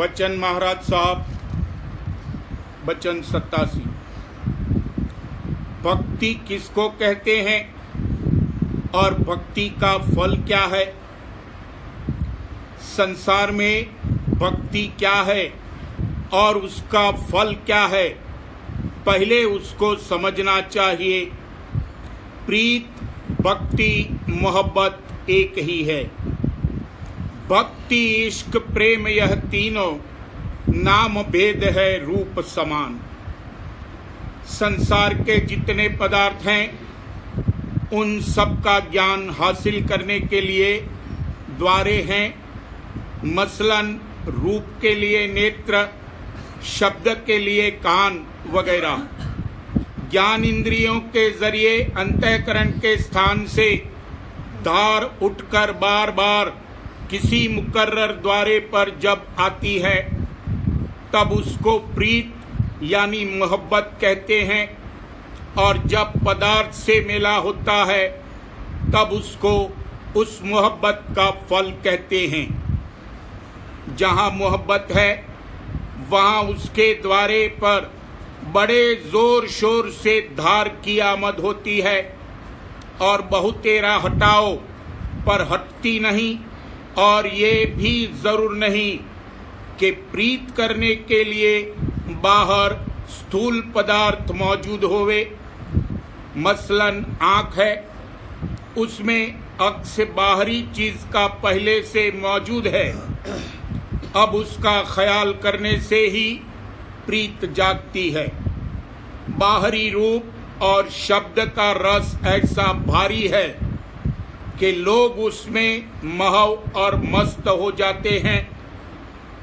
बच्चन महाराज साहब, बच्चन 87। भक्ति किसको कहते हैं और भक्ति का फल क्या है? संसार में भक्ति क्या है और उसका फल क्या है, पहले उसको समझना चाहिए। प्रीत, भक्ति, मोहब्बत एक ही है। भक्ति, इश्क, प्रेम, यह तीनों नाम भेद है, रूप समान। संसार के जितने पदार्थ हैं उन सब का ज्ञान हासिल करने के लिए द्वारे हैं। मसलन रूप के लिए नेत्र, शब्द के लिए कान वगैरह। ज्ञान इंद्रियों के जरिए अंतःकरण के स्थान से धार उठकर बार बार किसी मुकर्रर द्वारे पर जब आती है तब उसको प्रीत यानी मोहब्बत कहते हैं, और जब पदार्थ से मेला होता है तब उसको उस मोहब्बत का फल कहते हैं। जहाँ मोहब्बत है वहाँ उसके द्वारे पर बड़े जोर शोर से धार की आमद होती है और बहुतेरा हटाओ पर हटती नहीं। और ये भी जरूर नहीं कि प्रीत करने के लिए बाहर स्थूल पदार्थ मौजूद होवे। मसलन आँख है, उसमें अक्ष से बाहरी चीज का पहले से मौजूद है, अब उसका ख्याल करने से ही प्रीत जागती है। बाहरी रूप और शब्द का रस ऐसा भारी है कि लोग उसमें महव और मस्त हो जाते हैं,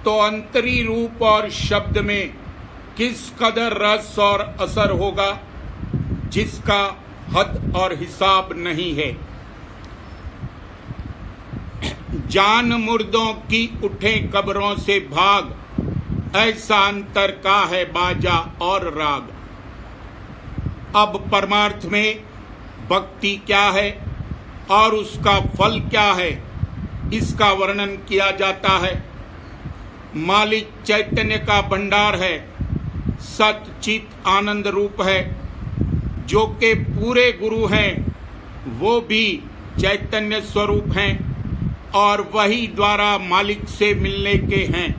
तो अंतरी रूप और शब्द में किस कदर रस और असर होगा जिसका हद और हिसाब नहीं है। जान मुर्दों की उठे कब्रों से भाग, ऐसा अंतर का है बाजा और राग। अब परमार्थ में भक्ति क्या है और उसका फल क्या है, इसका वर्णन किया जाता है। मालिक चैतन्य का भंडार है, सत चित आनंद रूप है। जो के पूरे गुरु हैं वो भी चैतन्य स्वरूप हैं और वही द्वारा मालिक से मिलने के हैं।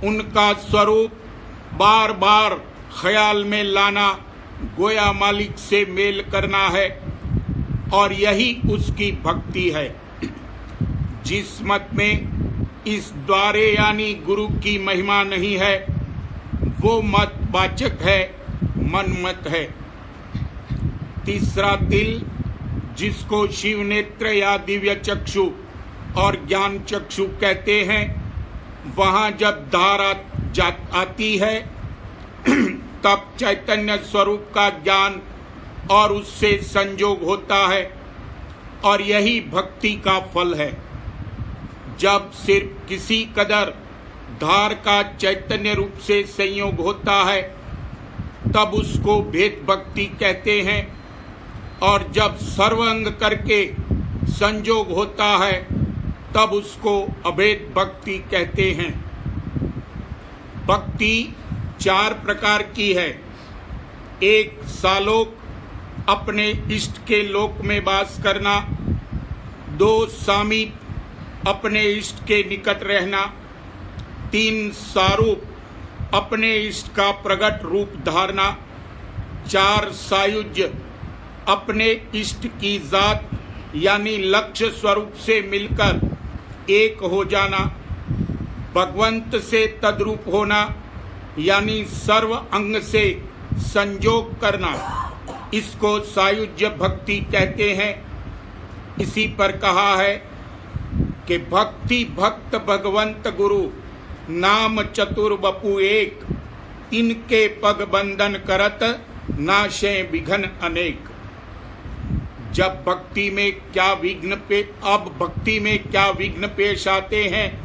उनका स्वरूप बार बार ख्याल में लाना गोया मालिक से मेल करना है, और यही उसकी भक्ति है। जिस मत में इस द्वारे यानी गुरु की महिमा नहीं है वो मत वाचक है, मन मत है। तीसरा तिल, जिसको शिव नेत्र या दिव्य चक्षु और ज्ञान चक्षु कहते हैं, वहाँ जब धार आती है तब चैतन्य स्वरूप का ज्ञान और उससे संयोग होता है, और यही भक्ति का फल है। जब सिर्फ किसी कदर धार का चैतन्य रूप से संयोग होता है तब उसको भेद भक्ति कहते हैं, और जब सर्वांग करके संयोग होता है तब उसको अभेद भक्ति कहते हैं। भक्ति 4 प्रकार की है। एक, सालोक, अपने इष्ट के लोक में वास करना। 2, सामीप, अपने इष्ट के निकट रहना। 3, सारूप, अपने इष्ट का प्रगट रूप धारना। 4, सायुज्य, अपने इष्ट की जात यानी लक्ष्य स्वरूप से मिलकर एक हो जाना। भगवंत से तद्रूप होना यानी सर्व अंग से संयोग करना, इसको सायुज्य भक्ति कहते हैं। इसी पर कहा है कि भक्ति भक्त भगवंत गुरु, नाम चतुर बपु एक, इनके पग बंधन करत, नाशे विघ्न अनेक। जब भक्ति में क्या विघ्न पेश आते हैं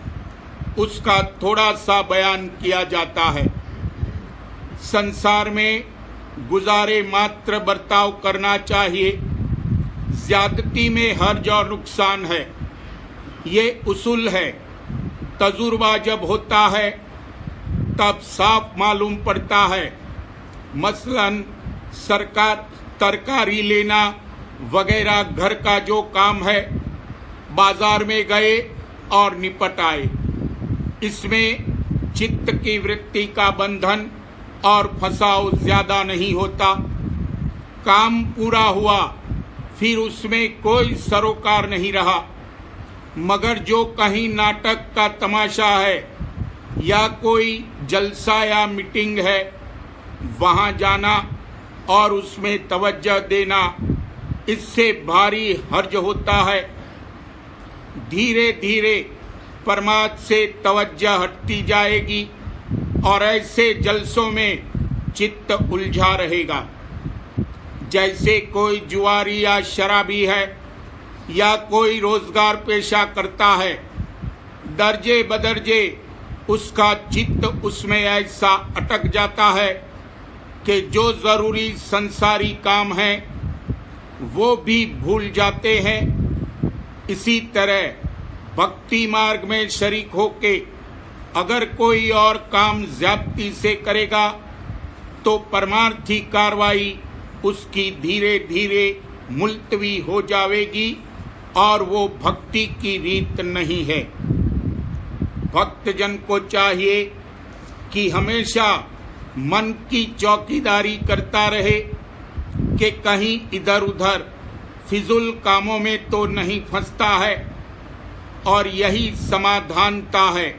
उसका थोड़ा सा बयान किया जाता है। संसार में गुजारे मात्र बर्ताव करना चाहिए। ज्यादती में हर्ज और नुकसान है, ये उसूल है। तजुर्बा जब होता है तब साफ मालूम पड़ता है। मसलन तरकारी लेना वगैरह घर का जो काम है, बाजार में गए और निपट आए। इसमें चित्त की वृत्ति का बंधन और फंसाव ज्यादा नहीं होता। काम पूरा हुआ, फिर उसमें कोई सरोकार नहीं रहा। मगर जो कहीं नाटक का तमाशा है या कोई जलसा या मीटिंग है, वहां जाना और उसमें तवज्जो देना, इससे भारी हर्ज होता है। धीरे धीरे परमात्मा से तवज्जो हटती जाएगी और ऐसे जलसों में चित्त उलझा रहेगा। जैसे कोई जुआरी या शराबी है या कोई रोजगार पेशा करता है, दर्जे बदर्जे उसका चित्त उसमें ऐसा अटक जाता है कि जो जरूरी संसारी काम है वो भी भूल जाते हैं। इसी तरह भक्ति मार्ग में शरीक होके अगर कोई और काम ज्यादती से करेगा तो परमार्थी कार्रवाई उसकी धीरे धीरे मुलतवी हो जाएगी और वो भक्ति की रीत नहीं है। भक्तजन को चाहिए कि हमेशा मन की चौकीदारी करता रहे कि कहीं इधर उधर फिजुल कामों में तो नहीं फंसता है, और यही समाधानता है।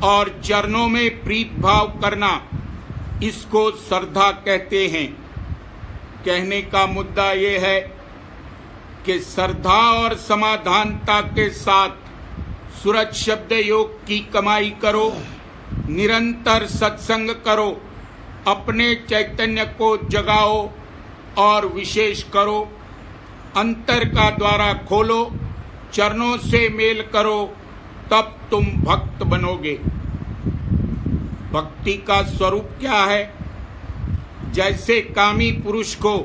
और चरणों में प्रीत भाव करना, इसको श्रद्धा कहते हैं। कहने का मुद्दा ये है कि श्रद्धा और समाधानता के साथ सूरज शब्द योग की कमाई करो, निरंतर सत्संग करो, अपने चैतन्य को जगाओ और विशेष करो, अंतर का द्वारा खोलो, चरणों से मेल करो, तब तुम भक्त बनोगे। भक्ति का स्वरूप क्या है? जैसे कामी पुरुष को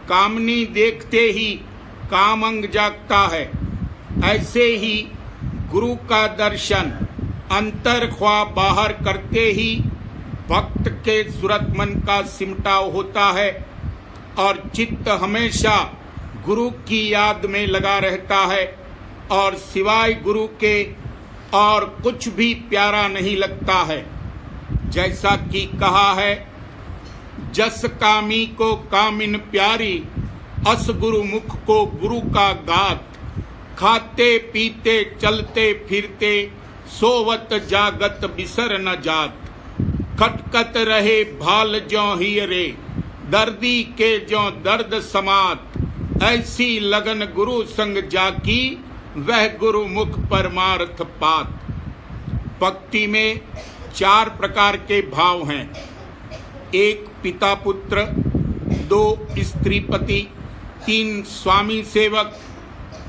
कामनी देखते ही कामंग जागता है, ऐसे ही गुरु का दर्शन अंतर ख्वाब बाहर करते ही भक्त के सूरत मन का सिमटाव होता है और चित्त हमेशा गुरु की याद में लगा रहता है और सिवाय गुरु के और कुछ भी प्यारा नहीं लगता है। जैसा कि कहा है, जस कामी को कामिन प्यारी, अस गुरु मुख को गुरु का गात, खाते पीते चलते फिरते सोवत जागत बिसर न जात, खटकत रहे भाल ज्यों हियरे, दर्दी के ज्यों दर्द समात, ऐसी लगन गुरु संग जाकी, वह गुरु मुख परमार्थ पात। भक्ति में 4 प्रकार के भाव हैं। 1 पिता पुत्र, 2 स्त्री पति, 3 स्वामी सेवक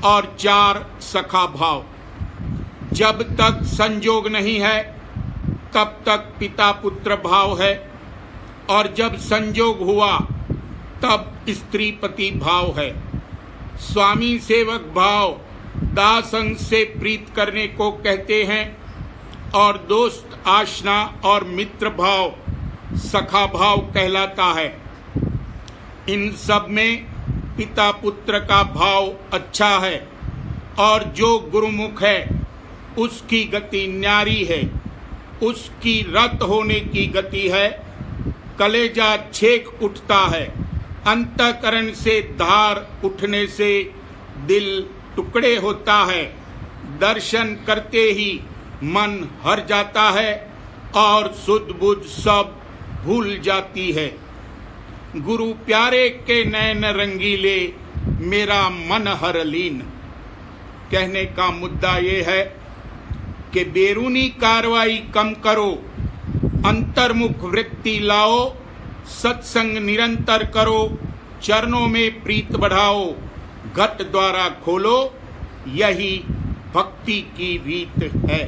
और 4 सखा भाव। जब तक संजोग नहीं है तब तक पिता पुत्र भाव है, और जब संजोग हुआ तब स्त्री पति भाव है। स्वामी सेवक भाव दासंग से प्रीत करने को कहते हैं, और दोस्त आशना और मित्र भाव सखा भाव कहलाता है। इन सब में पिता पुत्र का भाव अच्छा है, और जो गुरुमुख है उसकी गति न्यारी है, उसकी रत होने की गति है। कलेजा छेक उठता है, अंतःकरण से धार उठने से दिल टुकड़े होता है। दर्शन करते ही मन हर जाता है और सुध बुध सब भूल जाती है। गुरु प्यारे के नैन रंगीले, मेरा मन हर लीन। कहने का मुद्दा ये है कि बेरूनी कार्रवाई कम करो, अंतर्मुख वृत्ति लाओ, सत्संग निरंतर करो, चरणों में प्रीत बढ़ाओ, घट द्वारा खोलो, यही भक्ति की रीत है।